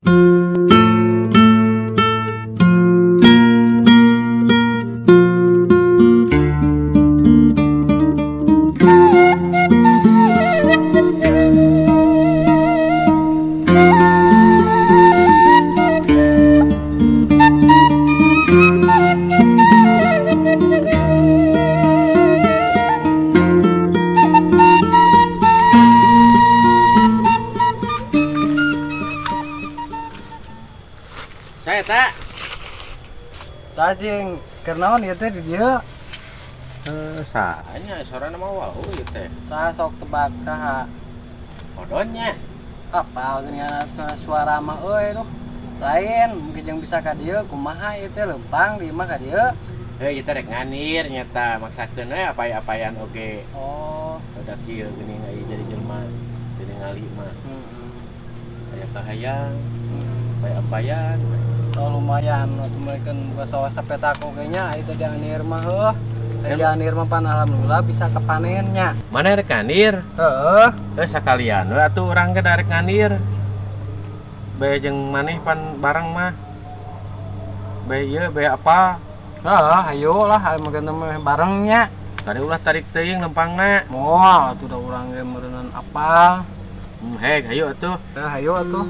Saya tak Cacing kernaon ieu teh di dieu. sahanya sorana mah wau ieu teh. Saha sok tebak saha? Odonnya. Apa dengan suara mah euy nuh. Lain mungkin yang bisa ka dieu kumaha ieu teh lempang di imah ka dieu. Heuh ieu teh rek nganir nyata maksakeun we apay-apayan oge. Oh, Udah kieu geuning aya jadi jelema jadi ngali mah. Aya kahayang, apay-apayan. Oh, lumayan atuh mereken buka sawah sapetak oge nya itu di anir mah heuh. Di anir mah pan alhamdulillah bisa kepanennya. Mana rek nganir? Heeh. Sakalian we atuh urang ge rek nganir. Bae jeung maneh pan bareng mah. Bae ieu bae apa? Heeh, hayo lah aya mah mah barengnya. Tadi ulah tarik teuing lempangna. Moal atuh da urang ge meureunan apal. Heg hayu atuh. Hayo atuh.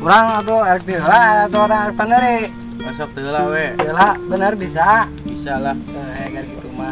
Urang atuh erek teu heula atuh urang erek paneri. Masuk teu lah we. Heula bener bisa. Bisa lah. Kayak gitu mah.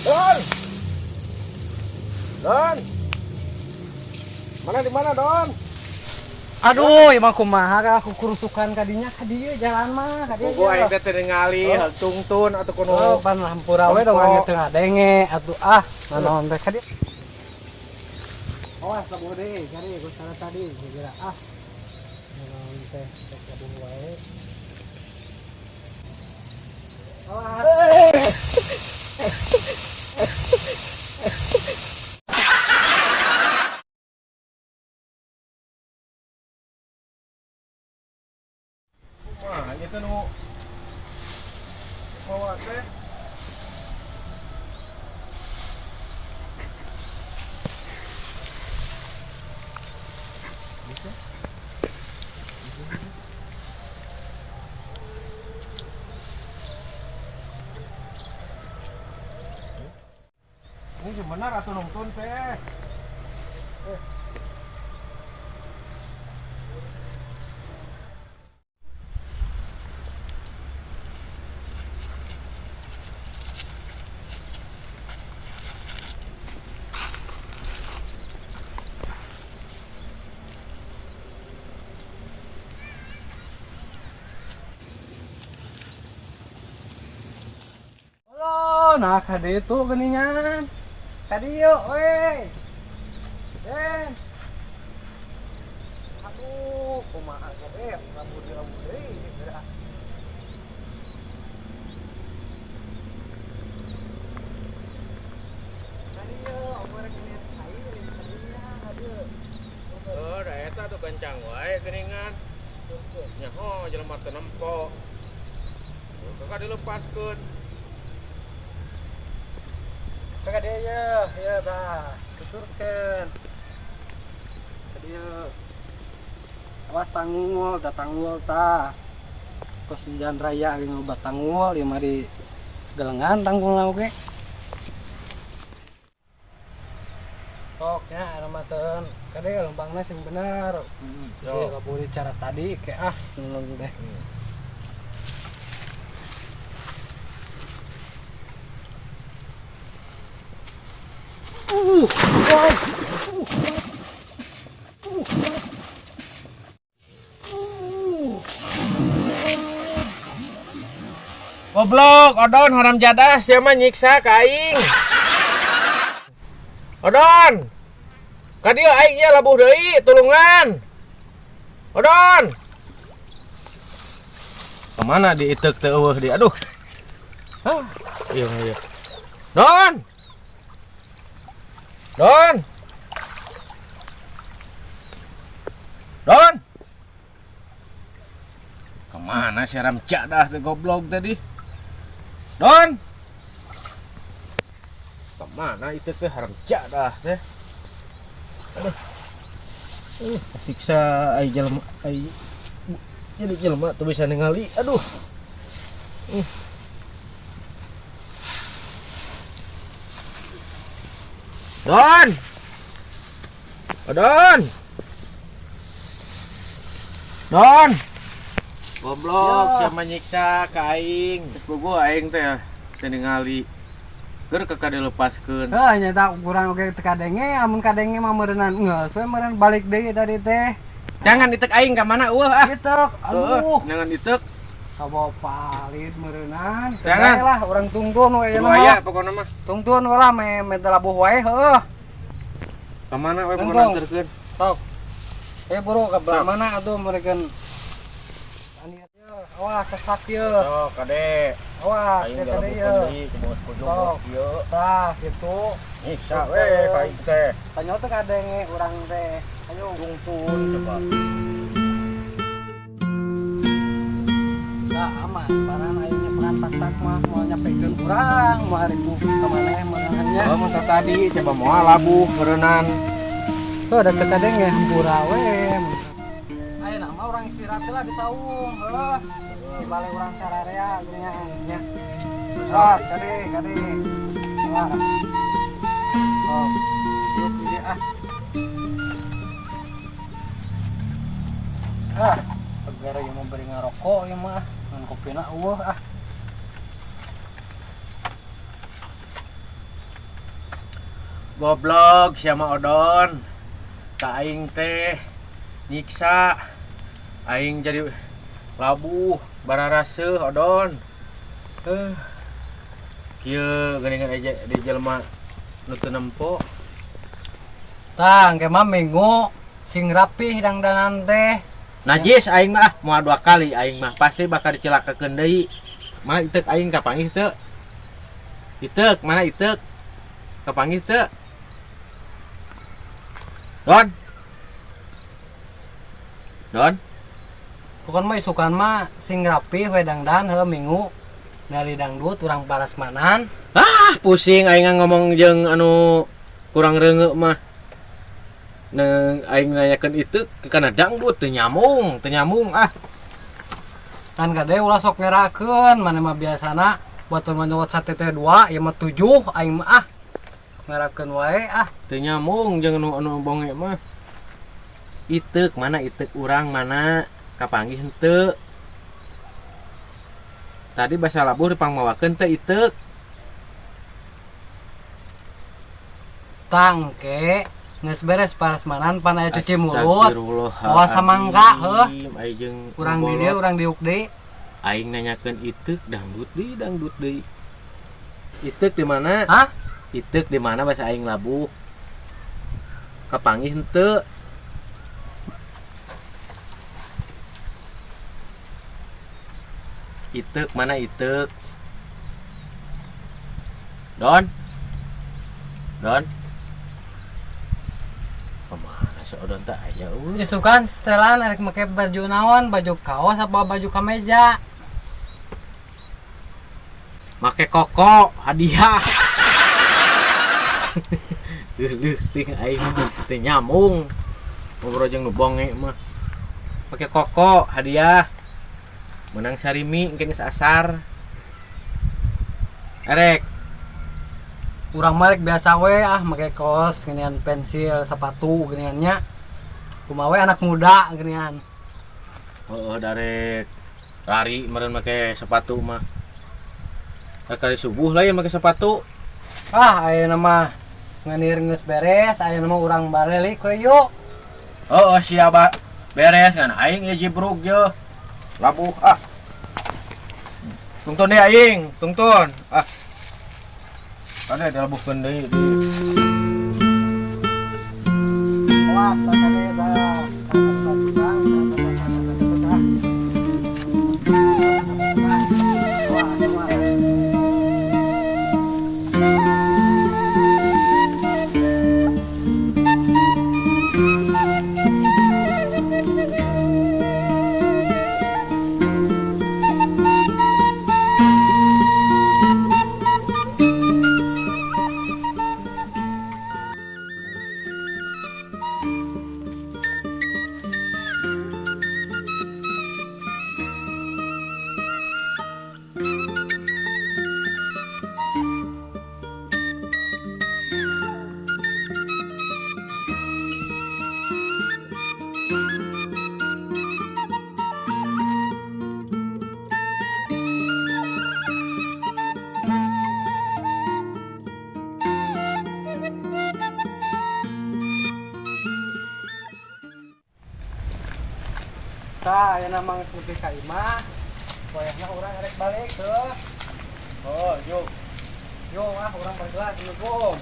Don. Don. Mana di mana, Don? Aduh, emang kumaha ka aku kurusukan kadinya ka dieu jalan mah ka dieu. Gua aing teh teu ningali tungtun atuh kuno. Oh, pan hampura we dong angge teu ngadenge atuh nanaon teh ka dieu. Awas sabu deui, cari gua sana tadi kira nanaon teh tek kabung wae. Awas. Wah, ieu teh nu bawa teh. Ini sebenarnya atuh nungtun teh. Halo, nah ka dieu tuh geuningan. Ka dieu we. Aduh, kumaha ka deh, rambut deui geura. Ka dieu, omorek lihat air kadinya ka dieu. Oh, da eta tuh kencang wae geuningan. Nyaho jelema teu nempo. Kakak dilepaskeun. Ka dieu ya tah, tuturkeun. Ka dieu. Awas tanggul, da tanggul tah. Kos di jalan raya ge ngobat tanggul, ieu mah di gelengan tanggulna oge. Sok nya aramateun. Ka dieu lempangna sing bener. Jadi kaburi cara tadi ke nulung deh. Goblok, odon haram jadah siapa nyiksa ka aing. Odon. Ka dieu aing nya labuh deui, tulungan. Odon. Kemana diitek teh eueuh di? Aduh. Hah, iya. Don. Don. Don. Kemana si haram jadah teh goblok tadi? Don. Kemana itu teh haram jadah teh? Aduh. Siksa ai jelema ai jadi jelema tuh bisa ningali. Aduh. Don. Don. Don. Goblok, siapa nyiksa ka aing. Bogo aing teh teh ningali. Keur ka kade lepaskeun. Heuh nya tak kurang oge teu kadenge, amun kadenge mah meureunnan geus we meureun balik deui tadi teh. Jangan ditek aing ka mana eueuh ah. Kitek, aduh. Jangan ditek. Sabawa palit meureunnan. Jangan lah urang tungtun we Kudu aya pokona mah. Tungtun ulah me labuh wae heuh. Ka mana we Tungtung. mau nanterkeun? Sok. Buru ka belah mana atuh mereken. Aniat ye, awas sesak ye. Sok kade. Awas Aing ya jalan tadi ye. deui ke bawah pojok ieu. Tah kitu. Nyiksa we ka aing teh. Tanyo teh kadenge urang teh. Ayo Tungtun coba. da aman paran ayeuna peran tak mah moal nyapekeun urang moal ribu ka maneh meunangannya. Oh, mah tadi coba moal labuh beureunan. Tuh ada teu kadenge hampura we. Ayeuna mah urang istirahat lah di saung heuh. Di bale urang sararea geuningan nya. Awas kade. Awas. Oh. Yuk ini ah. Segera yang memberi ngarokok ya mah. Ngan kopina eueuh ah. Goblok siapa odon. Ka aing teh nyiksa. Aing jadi labuh bararaseuh odon. Kieu geuningan aja di jelema nu teu nempo. Tang ke mah minggu sing rapih dangdanan teh. Najis aing mah moal 2 kali aing mah pasti bakal dicelakakeun deui. Mana itek aing kapanggih teu? Itek, mana itek? Kapanggih teu? Don. Pokon mah isukan mah sing rapih we dangdan heuh minggu. Ngali dangdut urang parasmanan. Ah, pusing aing ngomong jeung anu kurang reungeuk mah. Neng aing nanyakeun itu kana dangdut teu nyamung ah. Kan kade ulah sok ngerakeun maneh mah biasana batur manyot sate teh 2 ieu mah 7 aing mah ah. Ngerakeun wae ah. Teu nyamung jeung anu bonge mah. Itek mana itek urang mana kapanggih henteu. Tadi basa labuh dipangmawakeun teh itek. Tangke geus beres parasmanan pan aya cuci mulut. Awas samangka heuh. Urang di dieu urang diuk deui. Aing nanyakeun itek dangdut deui. Itek di mana? Hah? Itek di mana bahasa aing labuh? Kapanggih henteu. Itek mana itek? Don. Kemana si odon tak aya eueuh? Isukan setelan arek make baju naon, baju kaos apa baju kameja? Make koko hadiah. Leuh ting aing teh nyamung. Ngobrol jeung nu bonge mah. Make koko hadiah. Menang sarimi engke geus asar. Erek. Urang mah biasa we ah make kaos geuningan pensil, sepatu geuningannya. Kumaha we anak muda geuningan. Heeh darek lari meureun make sepatu mah. Kali subuh lah ya make sepatu. Ah ayeuna mah nganir geus beres aya nama urang balik we yuk. Oh siap beres kan aing ya jibruk je labuh tungtun deh aing tungtun ada labuhkeun deui Wah, sakade dah. Tah, aya namang seperti ka imah. Wayahna urang arek balik tuh. oh yuk Yo, urang balik lah Assalamualaikum.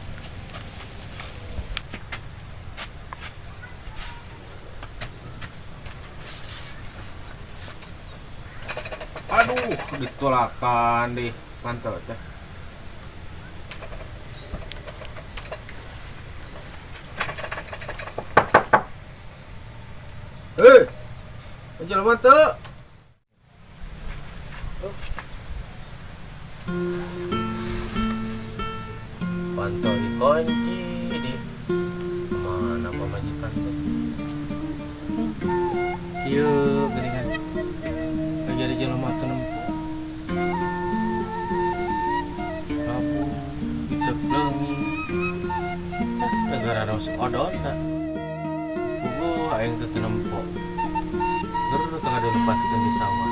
aduh ditolakan deh mantap cah jelema teu pantau dikunci di mana pemajikan tuh ieu geuningan jadi jelema teu nempo labu biteu leungit negara ros odonna puguh aing teu nempo tengah dilepaskan di sawah